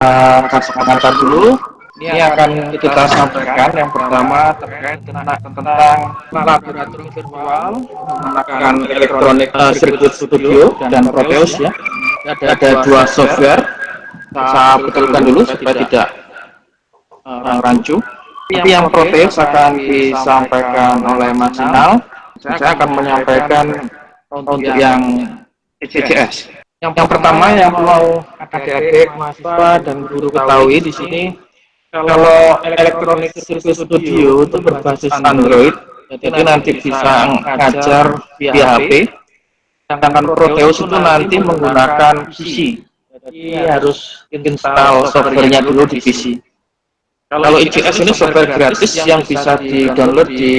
pengantar dulu. Ini akan kita sampaikan yang pertama terkait tentang laboratorium virtual menggunakan Electronic Circuit Studio dan Proteus ya. Ada dua software. Saya betulkan dulu supaya tidak rancu. Tapi yang Proteus akan disampaikan oleh Mas Inal. Saya akan menyampaikan untuk yang ECS. Yang pertama yang perlu adik-adik, mahasiswa dan guru ketahui di sini, kalau Electronic Circuit Studio itu berbasis Android, jadi nanti bisa ngajar via HP. Sedangkan Proteus itu nanti menggunakan PC, jadi harus install softwarenya dulu di PC. Kalau ICS ini software gratis yang bisa di-download di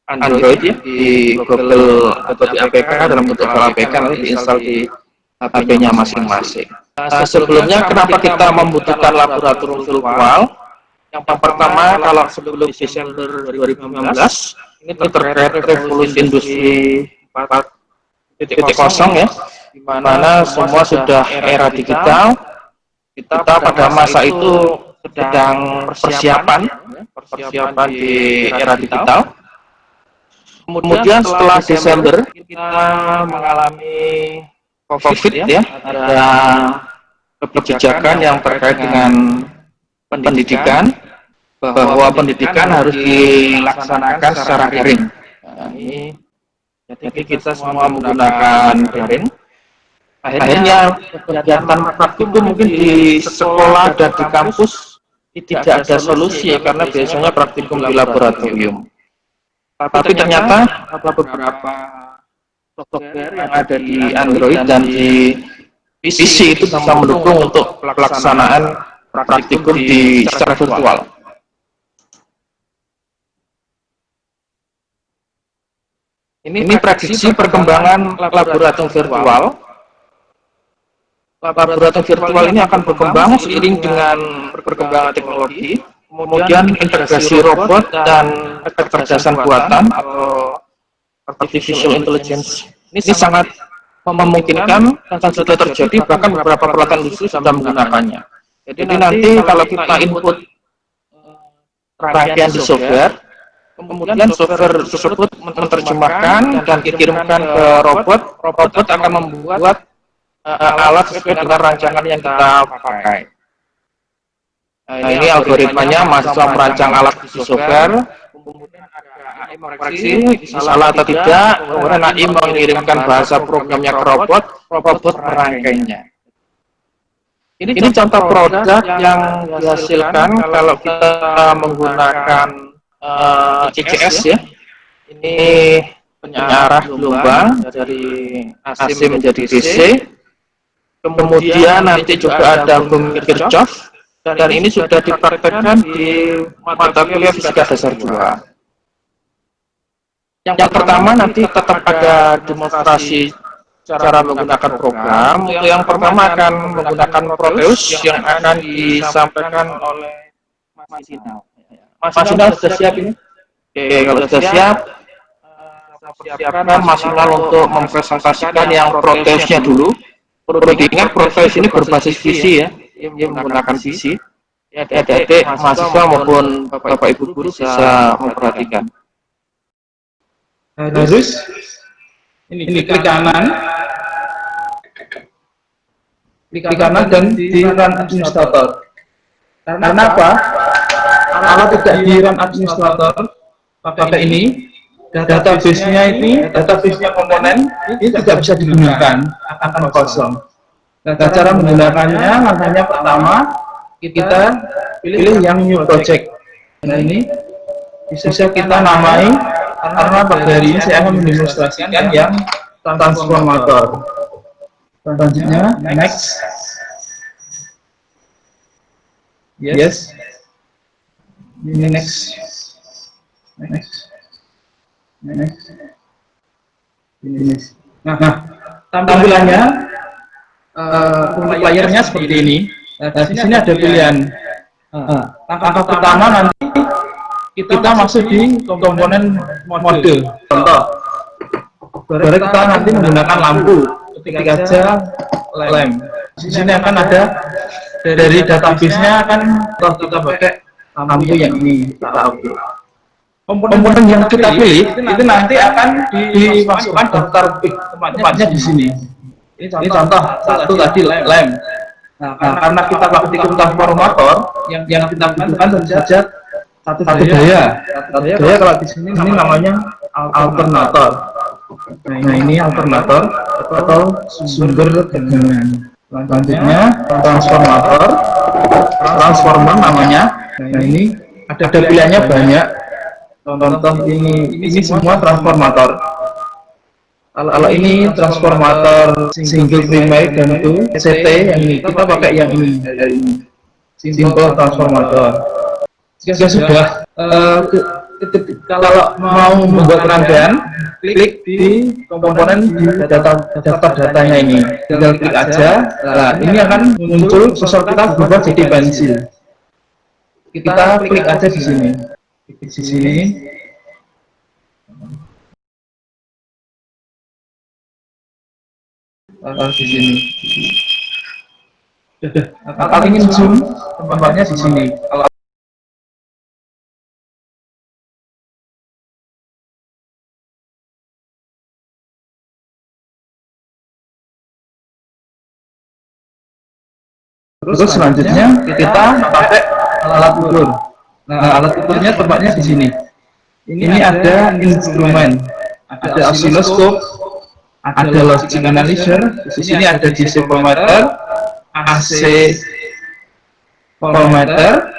Android ya, di Google atau di APK dalam bentuk file APK nanti diinstal di HP-nya masing-masing. Sebelumnya kenapa kita membutuhkan laboratorium virtual? Yang pertama, kalau sebelum Desember 2015 ini terkait revolusi industri 4.0 ya, di mana semua sudah era digital. Kita pada masa itu sedang persiapan di era digital. Kemudian setelah Desember kita mengalami COVID ya, ada kebijakan yang terkait dengan pendidikan, bahwa pendidikan harus dilaksanakan secara daring. Nah, jadi kita semua menggunakan daring. Akhirnya kegiatan praktikum mungkin di sekolah dan di kampus tidak ada solusi ya, karena biasanya praktikum di laboratorium. Tapi ternyata beberapa software yang ada di Android dan di PC itu bisa mendukung untuk pelaksanaan praktikum di secara virtual. Ini prediksi perkembangan laboratorium virtual. Laboratorium virtual ini akan berkembang seiring dengan perkembangan teknologi. Kemudian integrasi robot dan kecerdasan buatan atau artificial intelligence ini sangat memungkinkan dan sudah terjadi, bahkan beberapa peralatan industri sudah menggunakannya. Jadi nanti kalau kita input rangkaian di software, kemudian software tersebut menerjemahkan dan dikirimkan ke robot, robot akan membuat alat sesuai dengan rancangan yang kita pakai. Nah, ini algoritmanya, mahasiswa merancang alat di software, kemudian ada AI mengoreksi salah atau tidak, kemudian AI mengirimkan bahasa programnya ke robot, robot merangkainya. Ini contoh produk yang dihasilkan kalau kita menggunakan CCS ya. Ini penyearah gelombang dari AC menjadi DC. Kemudian nanti juga ada bom Kirchhoff. Dan ini sudah dipraktekkan di mata kuliah fisika dasar 2. Yang pertama nanti tetap ada demonstrasi cara menggunakan program. Untuk yang pertama akan menggunakan Proteus yang akan disampaikan oleh Mas Inal. Mas Inal sudah siap ini? Oke, kalau sudah siap, persiapkan Mas Inal untuk mempresentasikan yang Proteusnya dulu. Perlu diingat Proteus ini berbasis visi ya, yang menggunakan visi. Ya, adik-adik, mahasiswa maupun bapak ibu guru bisa memperhatikan. Terus ini klik kanan, dan di run administrator. Karena apa? Kalau tidak di run administrator pakai ini, database-nya komponen ini tidak bisa digunakan, akan kosong. Nah, cara menggunakannya, langkahnya pertama kita pilih yang new project. Nah, ini bisa kita namai, karena pada hari ini saya akan mendemonstrasikan yang transformator. Selanjutnya next, yes, ini next, ini. Nah, tampilannya untuk layarnya seperti ini. Nah, di sini ada pilihan. Langkah pertama nanti kita masuk di komponen mode. Contoh, kita nanti menggunakan lampu, ketik aja lem. Di sini akan ada dari database-nya akan kita pakai lampu yang ini kita upload. Komponen yang kita pilih itu nanti akan dimasukkan daftar PIK, tempatnya di sini. Ini contoh satu tadi lem. Nah, karena kita pakai tiket transformator, yang kita butuhkan tentu saja satu daya. Satu daya kalau di sini ini namanya alternator. Nah, ini alternator atau sumber tegangan. Selanjutnya transformer namanya. Nah, ini ada pilihannya banyak. Contoh ini semua transformator. Kalau ini transformator single primary dan itu CT yang ini kita pakai yang ini dari ini simple transformator. Jika sudah kalau mau membuat rangkaian, klik di komponen di daftar datanya ini, tinggal klik aja. Nah, ini akan muncul sensor kita berubah jadi pensil. Kita klik aja di sini. Di sini. Di sini. Kalau ingin zoom, tempatnya di sini. Terus selanjutnya kita pakai alat ukur. Nah, alat ukurnya tempatnya di sini. Ini ada instrumen, ada oscilloscope, ada logic analyzer. Di sini ada DC voltmeter, AC voltmeter,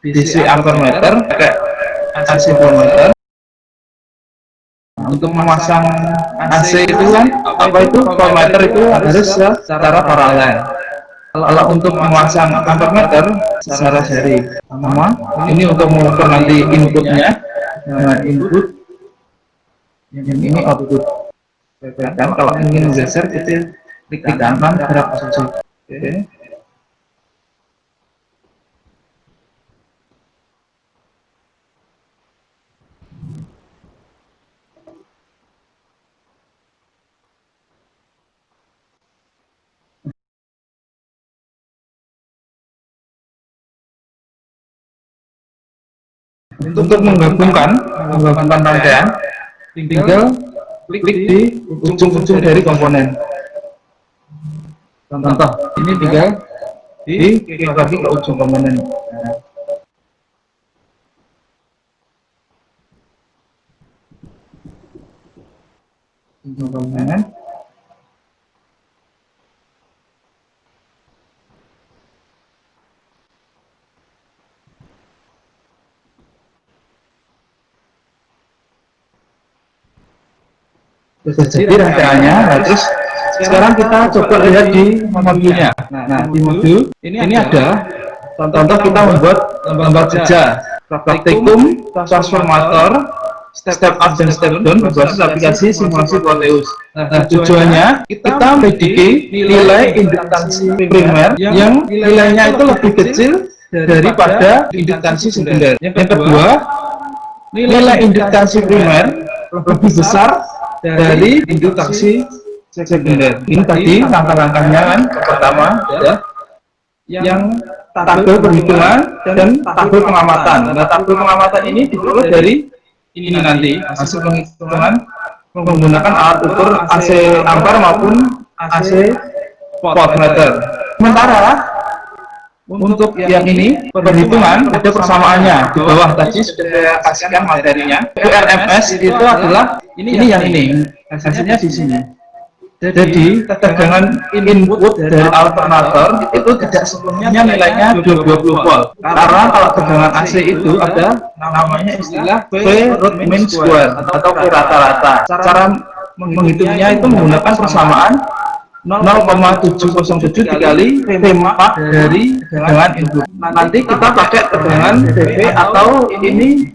DC ampermeter, pakai AC voltmeter. Untuk memasang AC itu kan itu voltmeter itu harus secara paralel. Kalau untuk memasang ampermeter secara seri, sama ini untuk mengukur nanti inputnya. Nah, input yang ini output. Dan kalau ingin geser kita klik kanan gerak posisi. Oke. Untuk menggabungkan rangkaian, tinggal klik di ujung-ujung dari komponen. Contoh, ini tinggal klik lagi ke ujung komponen. Ujung komponen. Jadi rangkaiannya. Nah, terus sekarang kita coba lihat di modulnya. Nah, di modul ini ada contoh kita membuat gambar kerja praktikum transformator step up dan step down berbasis aplikasi simulasi Proteus. Nah, tujuannya kita memiliki nilai induktansi primer yang nilainya itu lebih kecil daripada induktansi sekunder. Yang kedua, nilai induktansi primer lebih besar dari induktansi sekunder. Ini tadi langkah-langkahnya kan. Pertama ya, yang tabel perhitungan dan tabel pengamatan. Nah, tabel pengamatan ini diperoleh dari ini nanti hasil penghitungan menggunakan alat ukur AC ampere maupun AC voltmeter. Sementara untuk yang ini perhitungan ada persamaannya di bawah tadi sudah saya kasihkan materinya. RMS itu adalah ini yang ini hasilnya di sini. Jadi tegangan input dari alternator itu tidak sepenuhnya nilainya 220 volt. Karena kalau tegangan AC itu ada namanya istilah P root mean square atau P rata-rata. Cara menghitungnya itu menggunakan persamaan 0,707 dikali P4 dari tegangan input. Nanti kita pakai tegangan dP atau ini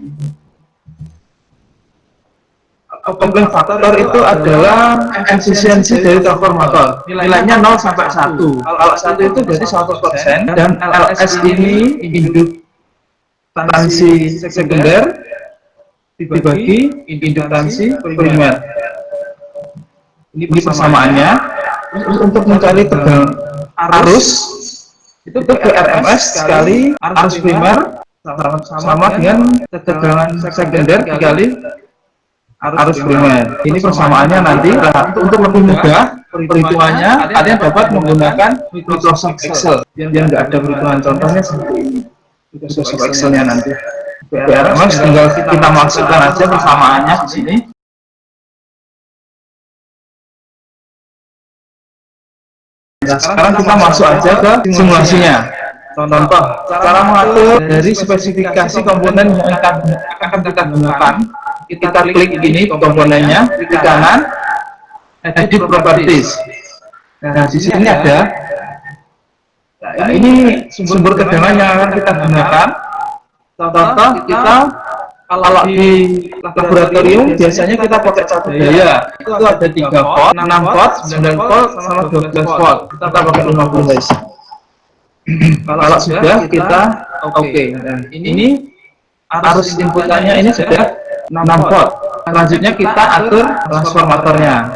komplain faktor itu adalah efisiensi dari transformator. Nilainya 0 sampai 1. Kalau 1 itu berarti 100% dan LS ini induktansi sekunder dibagi induktansi primer. Ini persamaannya. Untuk mencari tegangan arus itu PRMS kali arus primer sama dengan tegangan sekunder dikali arus primer. Ini persamaannya nanti untuk lebih mudah perhitungannya kalian dapat menggunakan Microsoft Excel yang nggak ada perhitungan contohnya seperti ini. Microsoft Excel-nya nanti. PRMS tinggal kita masukkan aja persamaannya di sini. Nah, sekarang kita masuk aja ke simulasinya. Contoh, cara mengatur dari spesifikasi komponen yang akan kita gunakan. Kita klik ini komponennya di kanan, edit properties. Nah, di sini ada. Nah, ini sumber tegangan yang akan kita gunakan. Contoh, kita kalau di laboratorium biasanya kita pakai catur daya. Itu ada 3 volt, 6 volt, 9 volt, sama 12 volt. Kita pakai 50 Hz. Kalau sudah kita oke. Nah, ini arus inputannya ini sudah 6 volt. Selanjutnya kita atur transformatornya.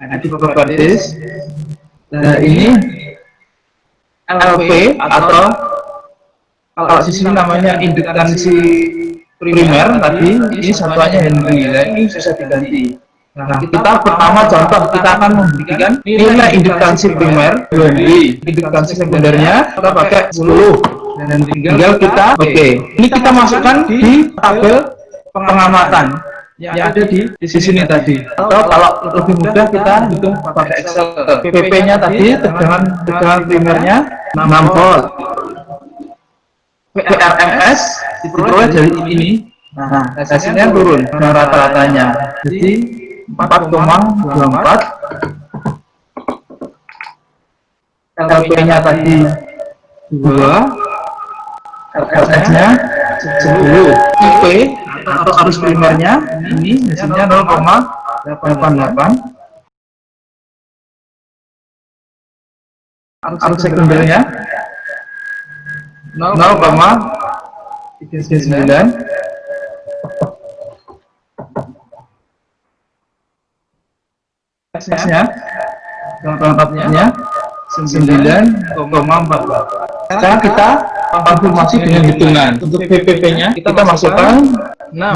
Nah, di properties. Nah, ini LP atau kalau di sini namanya induktansi primer tadi, ini satuannya Henry. Nah, ini susah diganti. Nah, kita pertama contoh kita akan membuktikan nilai induktansi primer 2 Henry. Induktansi sekundernya kita pakai 10. Dan tinggal kita ini kita masukkan di tabel pengamatan yang ada di sini tadi. Atau kalau lebih mudah kita hitung pakai Excel. PP-nya tadi tegangan primernya 6 volt. PRMS diperoleh dari ini. Nah, hasilnya turun dengan rata-ratanya. Jadi 4,24. LP-nya tadi 2. LS-nya 10. IP atau arus primernya ini hasilnya 0,88. Arus sekundernya 0,39. S-nya lengkapnya 9,14. Sekarang kita konfirmasi dengan hitungan. Untuk PPP-nya kita masukkan 6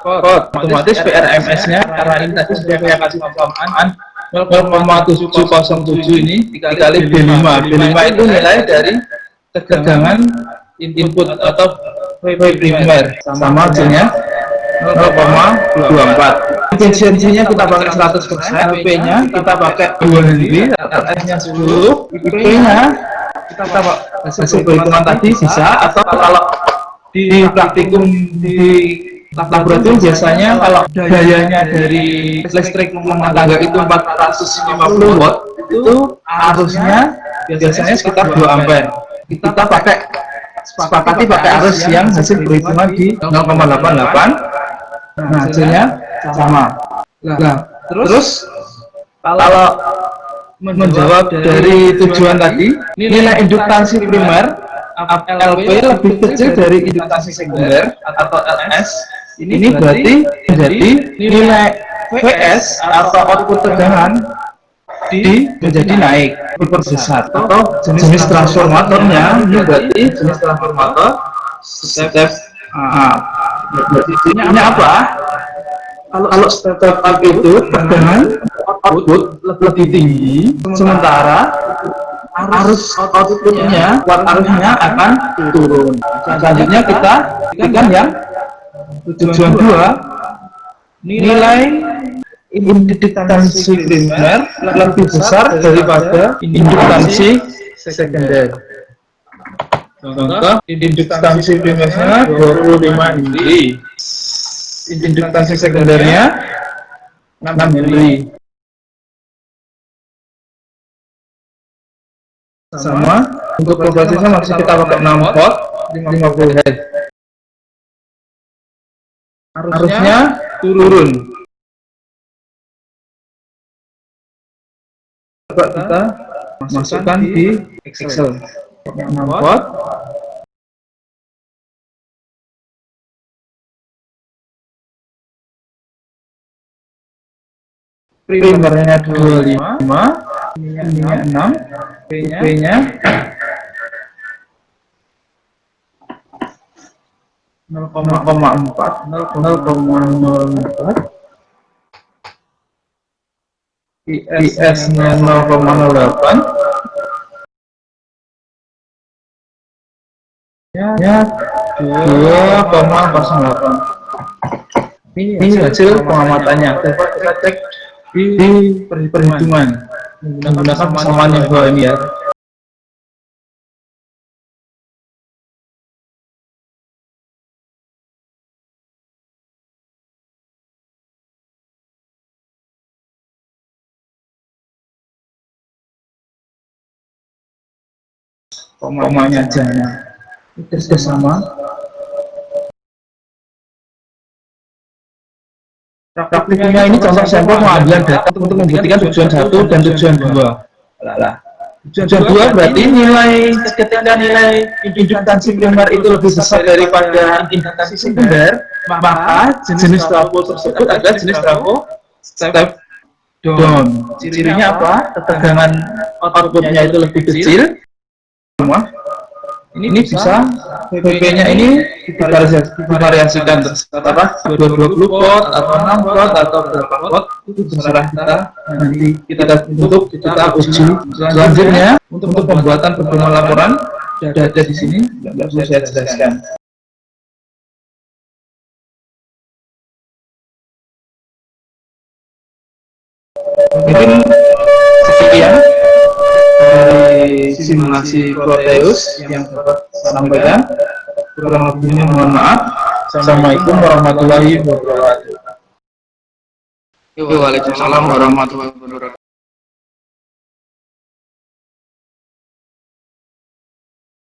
volt. Otomatis PRMS-nya karena ini tadi sudah saya kasih persamaan 0,707 ini dikali B5. B5 itu nilai dari tegangan input atau V primer sama hasilnya 0,24. Efisiensinya kita pakai 100%, LP-nya kita pakai 2 Henry, LS-nya 10, IP-nya kita pakai hasil perhitungan tadi bisa. Atau kalau di praktikum di laboratorium biasanya kalau dayanya dari listrik rumah tangga itu 450 watt, itu arusnya biasanya sekitar 2 ampere. Kita sepakati pakai arus yang hasil perhitungan di 0,88. Nah, hasilnya sama. Nah, terus kalau menjawab dari tujuan tadi, nilai induktansi primer LP lebih kecil dari induktansi sekunder atau LS. Ini berarti menjadi nilai VS atau output tegangan menjadi naik, diperbesar. Atau jenis transformatornya ini berarti jenis transformator step up. Ini apa? Kalau step up itu tegangan output lebih tinggi, sementara arus outputnya, arusnya akan turun. Selanjutnya kita berikan yang tujuan 2, nilai induktansi primer lebih besar daripada induktansi sekunder. Contoh, induktansi primernya 25 Henry, induktansi sekundernya 6 Henry. Sama, untuk prosesnya masih kita pakai 6 volt 50 Hz. Arusnya turun. Coba kita masukkan di Excel. 6 volt. Primernya 25, ininya 6, P-nya 0,4, 0,04, IS-nya 0,08, nya 2,08. Ini hasil pengamatannya. Coba kita cek di perhitungan menggunakan persamaan yang dua ini ya. Komanya aja ya. Itu sama. Praktiknya ini contoh sampel pengambilan data untuk membuktikan tujuan 1 dan tujuan 2. Tujuan 2 berarti nilai ketika nilai induktasi primer itu lebih besar daripada induktasi sekunder, maka jenis trafo tersebut adalah jenis trafo step down. Cirinya apa? Ketegangan outputnya itu lebih kecil. Ini bisa VP-nya ini divariasikan terserah 20 volt atau 6 volt atau berapa volt, itu terserah kita, nanti kita uji. Selanjutnya untuk pembuatan perhitungan laporan sudah ada di sini, nggak perlu saya jelaskan. Mungkin sekian dari simulasi Proteus yang dapat saya sampaikan. Kurang lebihnya mohon maaf. Assalamualaikum warahmatullahi wabarakatuh. Waalaikumsalam warahmatullahi wabarakatuh.